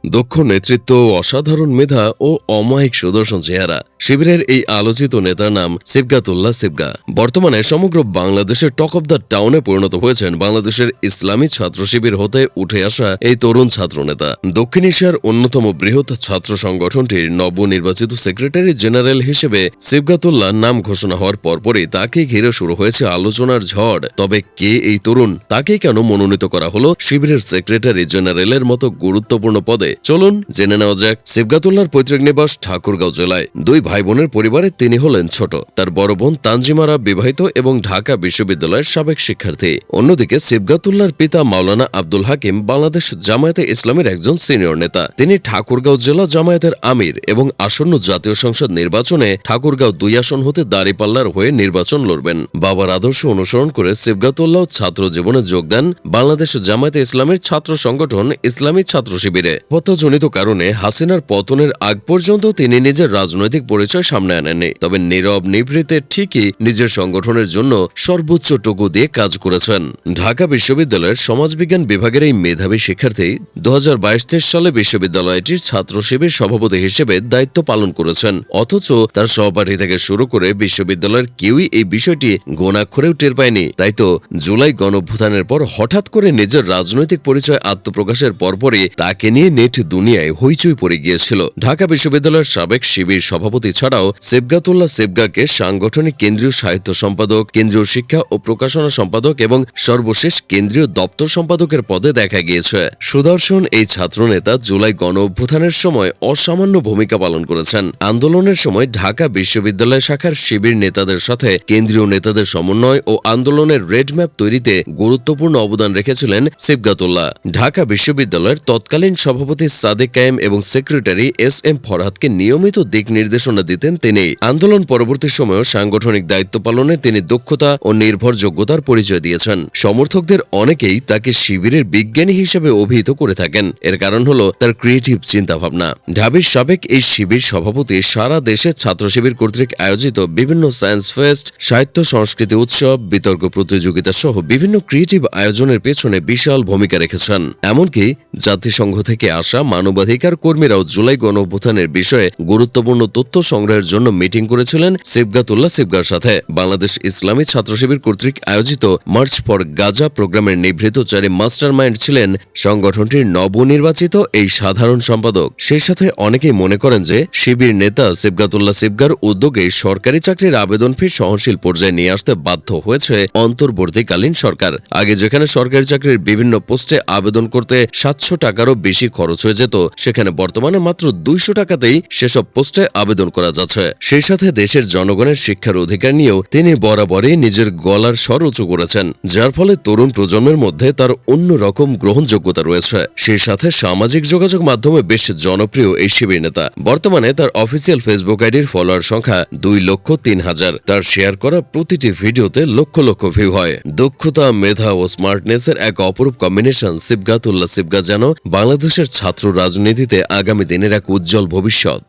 দক্ষ নেতৃত্ব, অসাধারণ মেধা ও অমায়িক সুদর্শন চেহারা। শিবিরের এই আলোচিত নেতার নাম সিবগাতুল্লাহ সিবগা। বর্তমানে সমগ্র বাংলাদেশের টক অব দ্য টাউনে পরিণত হয়েছেন বাংলাদেশের ইসলামী ছাত্র শিবির হতে উঠে আসা এই তরুণ ছাত্রনেতা। দক্ষিণ এশিয়ার অন্যতম বৃহৎ ছাত্র সংগঠনটির নবনির্বাচিত সেক্রেটারি জেনারেল হিসেবে সিবগাতুল্লাহ নাম ঘোষণা হওয়ার পরপরই তাকে ঘিরে শুরু হয়েছে আলোচনার ঝড়। তবে কে এই তরুণ, তাকে কেন মনোনীত করা হলো শিবিরের সেক্রেটারি জেনারেলের মতো গুরুত্বপূর্ণ পদে? চলুন জেনে নেওয়া যাক। সিবগাতুল্লাহর পৈতৃক নিবাস ঠাকুরগাঁও জেলায়। দুই ভাই বোনের পরিবারে তিনি হলেন ছোট। তার বড় বোন তানজিমারা বিবাহিত এবং ঢাকা বিশ্ববিদ্যালয়ের সাবেক শিক্ষার্থী। অন্যদিকে সিবগাতুল্লাহর পিতা মাওলানা আব্দুল হাকিম বাংলাদেশ জামায়াতে ইসলামের একজন সিনিয়র নেতা। তিনি ঠাকুরগাঁও জেলা জামায়াতের আমির এবং আসন্ন জাতীয় সংসদ নির্বাচনে ঠাকুরগাঁও 2 আসন হতে দাঁড়িপাল্লার হয়ে নির্বাচন লড়বেন। বাবার আদর্শ অনুসরণ করে সিবগাতুল্লাহ ছাত্র জীবনে যোগ দেন বাংলাদেশ জামায়াতে ইসলামের ছাত্র সংগঠন ইসলামী ছাত্র শিবিরে। হত্যাজনিত কারণে হাসিনার পতনের আগ পর্যন্ত তিনি নিজের রাজনৈতিক পরিচয় সামনে আনেননি। তবে নীরব নিভৃতে ঠিকই নিজের সংগঠনের জন্য সর্বোচ্চটুকু দিয়ে কাজ করেছেন। ঢাকা বিশ্ববিদ্যালয়ের সমাজবিজ্ঞান বিভাগের এই মেধাবী শিক্ষার্থী 2022-23 সালে বিশ্ববিদ্যালয়টির ছাত্র শিবির সভাপতি হিসেবে দায়িত্ব পালন করেছেন। অথচ তার সহপাঠী থেকে শুরু করে বিশ্ববিদ্যালয়ের কেউই এই বিষয়টি গোনাক্ষরেও টের পায়নি। তাই তো জুলাই গণঅভ্যুত্থানের পর হঠাৎ করে নিজের রাজনৈতিক পরিচয় আত্মপ্রকাশের পরপরই তাকে নিয়ে নেট দুনিয়ায় হইচই পড়ে গিয়েছিল। ঢাকা বিশ্ববিদ্যালয়ের সাবেক শিবির সভাপতি ছাড়াও সিবগাতুল্লাহ সিবগাকে সাংগঠনিক কেন্দ্রীয় সাহিত্য সম্পাদক, কেন্দ্রীয় শিক্ষা ও প্রকাশনা সম্পাদক এবং সর্বশেষ কেন্দ্রীয় দপ্তর সম্পাদকের পদে দেখা গিয়েছে। সুদর্শন এই ছাত্রনেতা জুলাই গণঅভ্যুত্থানের সময় অসামান্য ভূমিকা পালন করেছেন। আন্দোলনের সময় ঢাকা বিশ্ববিদ্যালয় শাখার শিবির নেতাদের সাথে কেন্দ্রীয় নেতাদের সমন্বয় ও আন্দোলনের রেড ম্যাপ তৈরিতে গুরুত্বপূর্ণ অবদান রেখেছিলেন সিবগাতুল্লাহ। ঢাকা বিশ্ববিদ্যালয়ের তৎকালীন সভাপতি সাদেক কায়েম এবং সেক্রেটারি SM ফরহাদকে নিয়মিত দিক নির্দেশনা দিতেন তিনি। আন্দোলন পরবর্তী সময়েও সাংগঠনিক দায়িত্ব পালনে তিনি দক্ষতা ও নির্ভরযোগ্যতার পরিচয় দিয়েছেন। সমর্থকদের অনেকেই তাকে শিবিরের বিজ্ঞানী হিসেবে অভিহিত করে থাকেন। এর কারণ হল তার ক্রিয়েটিভ চিন্তাভাবনা। ঢাবির সাবেক এই শিবির সভাপতি সারা দেশে ছাত্র শিবির কর্তৃক আয়োজিত বিভিন্ন সায়েন্স ফেস্ট, সাহিত্য সংস্কৃতি উৎসব, বিতর্ক প্রতিযোগিতা সহ বিভিন্ন ক্রিয়েটিভ আয়োজনের পেছনে বিশাল ভূমিকা রেখেছেন। এমনকি জাতিসংঘ থেকে আসা মানবাধিকার কর্মীরাও জুলাই গণঅভ্যুত্থানের বিষয়ে গুরুত্বপূর্ণ তথ্য সংগ্রহের জন্য মিটিং করেছিলেন সিবগাতুল্লাহ সিবগার সাথে। বাংলাদেশ ইসলামী ছাত্র শিবির কর্তৃক আয়োজিত মার্চ ফর গাজা প্রোগ্রামের নিভৃতচারী মাস্টার মাইন্ড ছিলেন সংগঠনটির নবনির্বাচিত এই সাধারণ সম্পাদক। সেই সাথে অনেকেই মনে করেন যে শিবির নেতা সিবগাতুল্লাহ সিবগার উদ্যোগে সরকারি চাকরির আবেদন ফি সহনশীল পর্যায়ে নিয়ে আসতে বাধ্য হয়েছে অন্তর্বর্তীকালীন সরকার। আগে যেখানে সরকারি চাকরির বিভিন্ন পোস্টে আবেদন করতে 700 টাকারও বেশি খরচ হয়ে যেত, সেখানে বর্তমানে মাত্র 200 টাকাতেই সেসব পোস্টে আবেদন করা যাচ্ছে। সেই সাথে দেশের জনগণের শিক্ষার অধিকার নিয়েও তিনি বরাবরই নিজের গলার স্বর উঁচু করেছেন, যার ফলে তরুণ প্রজন্মের মধ্যে তার অন্যরকম গ্রহণযোগ্যতা রয়েছে। সেই সাথে সামাজিক যোগাযোগ মাধ্যমে বেশ জনপ্রিয় এই শিবির নেতা। বর্তমানে তার অফিসিয়াল ফেসবুক আইডির ফলোয়ার সংখ্যা 2,03,000। তার শেয়ার করা প্রতিটি ভিডিওতে লক্ষ লক্ষ ভিউ হয়। দক্ষতা, মেধা ও স্মার্টনেসের এক অপরূপ কম্বিনেশন সিবগাতুল্লাহ সিবগা যেন বাংলাদেশের ছাত্র রাজনীতিতে আগামী দিনের এক উজ্জ্বল ভবিষ্যৎ।